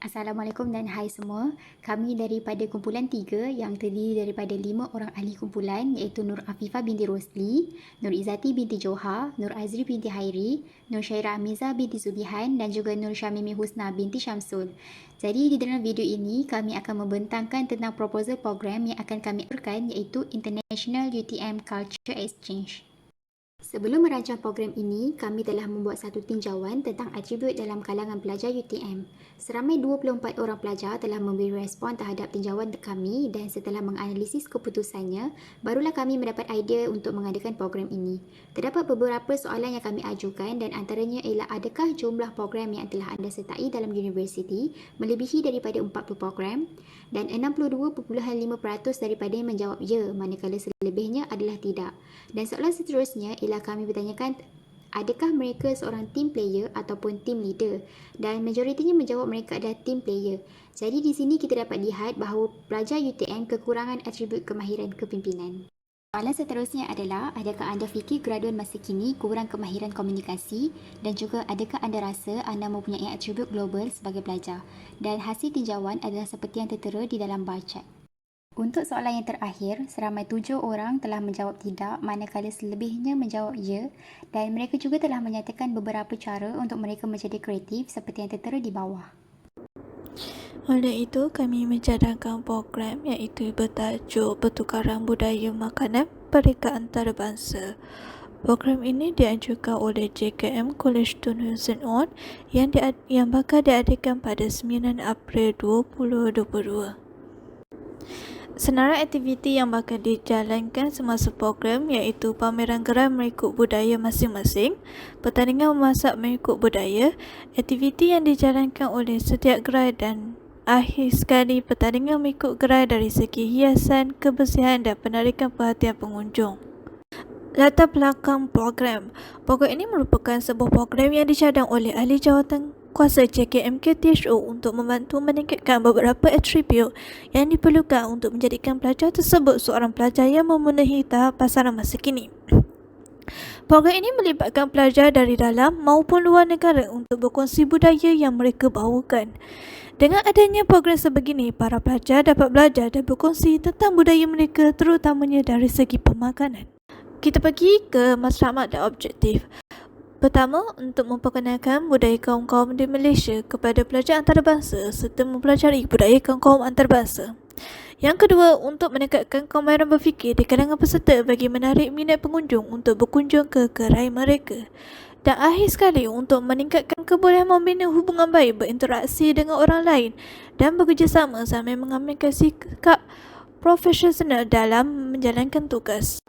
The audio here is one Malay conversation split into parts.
Assalamualaikum dan hai semua. Kami daripada kumpulan 3 yang terdiri daripada 5 orang ahli kumpulan iaitu Nur Afifah binti Rosli, Nur Izzati binti Johar, Nur Azri binti Hairi, Nur Syairah Amiza binti Zubihan dan juga Nur Syamimi Husna binti Syamsul. Jadi di dalam video ini kami akan membentangkan tentang proposal program yang akan kami aturkan iaitu International UTM Culture Exchange. Sebelum merancang program ini, kami telah membuat satu tinjauan tentang atribut dalam kalangan pelajar UTM. Seramai 24 orang pelajar telah memberi respon terhadap tinjauan kami dan setelah menganalisis keputusannya, barulah kami mendapat idea untuk mengadakan program ini. Terdapat beberapa soalan yang kami ajukan dan antaranya ialah adakah jumlah program yang telah anda sertai dalam universiti melebihi daripada 40 program dan 62.5% daripadanya menjawab ya, manakala selebihnya adalah tidak. Dan soalan seterusnya ialah kami bertanyakan adakah mereka seorang team player ataupun team leader dan majoritinya menjawab mereka adalah team player. Jadi di sini kita dapat lihat bahawa pelajar UTM kekurangan atribut kemahiran kepimpinan. Soalan seterusnya adalah adakah anda fikir graduan masa kini kurang kemahiran komunikasi dan juga adakah anda rasa anda mempunyai atribut global sebagai pelajar. Dan hasil tinjauan adalah seperti yang tertera di dalam bar chart. Untuk soalan yang terakhir, seramai 7 orang telah menjawab tidak manakala selebihnya menjawab ya dan mereka juga telah menyatakan beberapa cara untuk mereka menjadi kreatif seperti yang tertera di bawah. Oleh itu, kami mencadangkan program iaitu bertajuk Pertukaran Budaya Makanan Perika Antarabangsa. Program ini dianjurkan oleh JKM College Tun Hussein On yang bakal diadakan pada 9 April 2022. Senarai aktiviti yang bakal dijalankan semasa program iaitu pameran gerai mengikut budaya masing-masing, pertandingan memasak mengikut budaya, aktiviti yang dijalankan oleh setiap gerai dan akhir sekali pertandingan mengikut gerai dari segi hiasan, kebersihan dan penarikan perhatian pengunjung. Latar belakang program. Program ini merupakan sebuah program yang dicadang oleh ahli jawatan kuasa JKMK-THO untuk membantu meningkatkan beberapa atribut yang diperlukan untuk menjadikan pelajar tersebut seorang pelajar yang memenuhi tahap pasaran masa kini. Program ini melibatkan pelajar dari dalam maupun luar negara untuk berkongsi budaya yang mereka bawakan. Dengan adanya program sebegini, para pelajar dapat belajar dan berkongsi tentang budaya mereka terutamanya dari segi pemakanan. Kita pergi ke matlamat dan objektif. Pertama, untuk memperkenalkan budaya kaum-kaum di Malaysia kepada pelajar antarabangsa serta mempelajari budaya kaum-kaum antarabangsa. Yang kedua, untuk meningkatkan kemahiran berfikir di kalangan peserta bagi menarik minat pengunjung untuk berkunjung ke gerai mereka. Dan akhir sekali, untuk meningkatkan kebolehan membina hubungan baik berinteraksi dengan orang lain dan bekerjasama sambil mengambil sikap profesional dalam menjalankan tugas.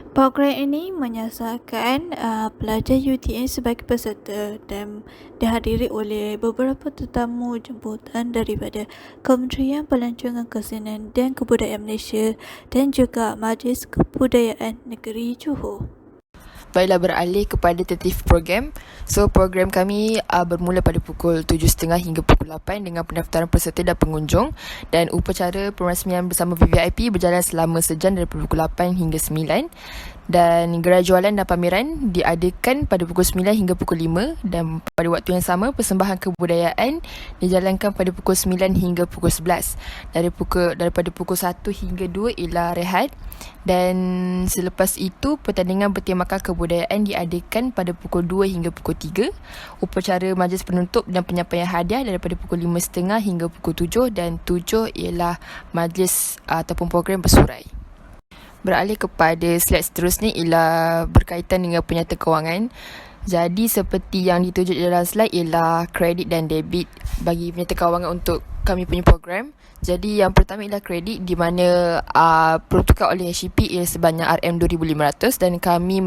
Program ini menyasarkan pelajar UTM sebagai peserta dan dihadiri oleh beberapa tetamu jemputan daripada Kementerian Pelancongan Kesenian dan Kebudayaan Malaysia dan juga Majlis Kebudayaan Negeri Johor. Baiklah, beralih kepada tertib program. So, program kami bermula pada pukul 7.30 hingga pukul 8 dengan pendaftaran peserta dan pengunjung. Dan upacara perasmian bersama VVIP berjalan selama sejam dari pukul 8 hingga 9. Dan gerai jualan dan pameran diadakan pada pukul 9 hingga pukul 5. Dan pada waktu yang sama, persembahan kebudayaan dijalankan pada pukul 9 hingga pukul 11. Daripada pukul 1 hingga 2 ialah rehat. Dan selepas itu, pertandingan bertemakan kebudayaan diadakan pada pukul 2 hingga pukul 3. Upacara majlis penutup dan penyampaian hadiah daripada pukul 5.30 hingga pukul 7. Dan 7 ialah majlis ataupun program bersurai. Beralih kepada slide seterusnya ialah berkaitan dengan penyata kewangan. Jadi seperti yang ditunjuk di dalam slide ialah kredit dan debit bagi penyata kewangan untuk kami punya program. Jadi yang pertama ialah kredit di mana peruntukan oleh HCP ialah sebanyak RM2,500 dan kami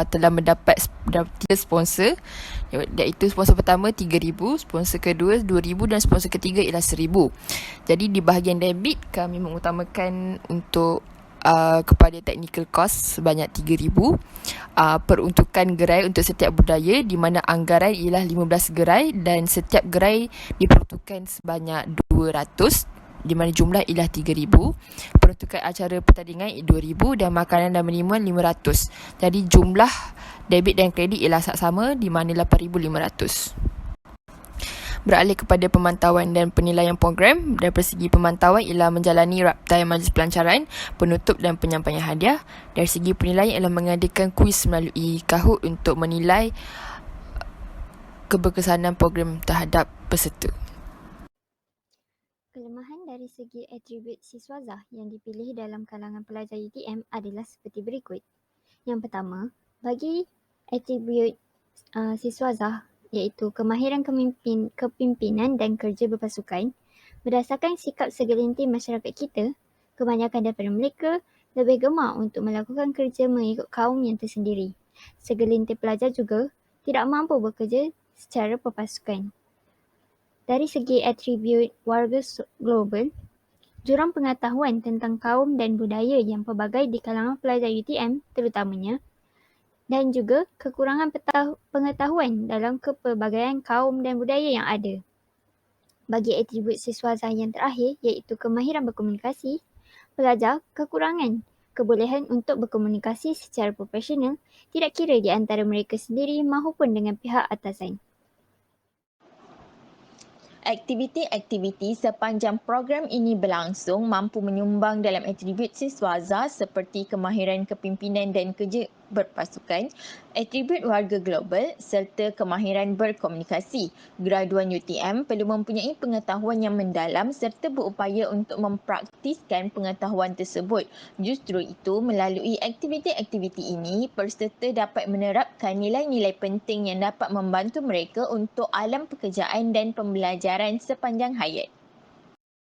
telah mendapat 3 sponsor, iaitu sponsor pertama RM3,000, sponsor kedua RM2,000 dan sponsor ketiga ialah RM1,000. Jadi di bahagian debit kami mengutamakan untuk kepada technical cost sebanyak RM3,000, peruntukan gerai untuk setiap budaya di mana anggaran ialah 15 gerai dan setiap gerai diperuntukkan sebanyak 200 di mana jumlah ialah RM3,000, peruntukan acara pertandingan RM2,000 dan makanan dan minuman RM500. Jadi jumlah debit dan kredit ialah sama di mana RM8,500. beralih kepada pemantauan dan penilaian program. Dari segi pemantauan ialah menjalani raptai majlis pelancaran, penutup dan penyampaian hadiah. Dari segi penilaian ialah mengadakan kuis melalui Kahoot untuk menilai keberkesanan program terhadap peserta. Kelemahan dari segi atribut siswazah yang dipilih dalam kalangan pelajar UTM adalah seperti berikut. Yang pertama, bagi atribut siswazah iaitu kemahiran kepimpinan dan kerja berpasukan, berdasarkan sikap segelintir masyarakat kita, kebanyakan daripada mereka lebih gemar untuk melakukan kerja mengikut kaum yang tersendiri. Segelintir pelajar juga tidak mampu bekerja secara berpasukan. Dari segi atribut warga global, jurang pengetahuan tentang kaum dan budaya yang pelbagai di kalangan pelajar UTM terutamanya, dan juga kekurangan pengetahuan dalam kepelbagaian kaum dan budaya yang ada. Bagi atribut siswazah yang terakhir iaitu kemahiran berkomunikasi, pelajar kekurangan kebolehan untuk berkomunikasi secara profesional tidak kira di antara mereka sendiri maupun dengan pihak atasan. Aktiviti-aktiviti sepanjang program ini berlangsung mampu menyumbang dalam atribut siswazah seperti kemahiran kepimpinan dan kerja berpasukan, atribut warga global serta kemahiran berkomunikasi. Graduan UTM perlu mempunyai pengetahuan yang mendalam serta berupaya untuk mempraktiskan pengetahuan tersebut. Justru itu, melalui aktiviti-aktiviti ini, peserta dapat menerapkan nilai-nilai penting yang dapat membantu mereka untuk alam pekerjaan dan pembelajaran sepanjang hayat.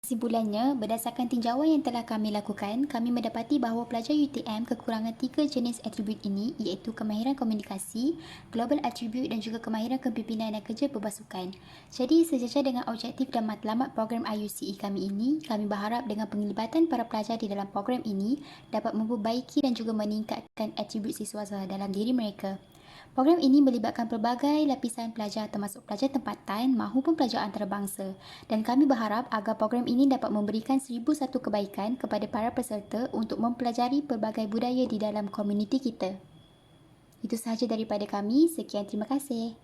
Kesimpulannya, berdasarkan tinjauan yang telah kami lakukan, kami mendapati bahawa pelajar UTM kekurangan 3 jenis atribut ini iaitu kemahiran komunikasi, global attribute dan juga kemahiran kepimpinan dan kerja berpasukan. Jadi, sejajar dengan objektif dan matlamat program IUCE kami ini, kami berharap dengan penglibatan para pelajar di dalam program ini dapat memperbaiki dan juga meningkatkan atribut siswazah dalam diri mereka. Program ini melibatkan pelbagai lapisan pelajar termasuk pelajar tempatan maupun pelajar antarabangsa dan kami berharap agar program ini dapat memberikan 1001 kebaikan kepada para peserta untuk mempelajari pelbagai budaya di dalam komuniti kita. Itu sahaja daripada kami. Sekian, terima kasih.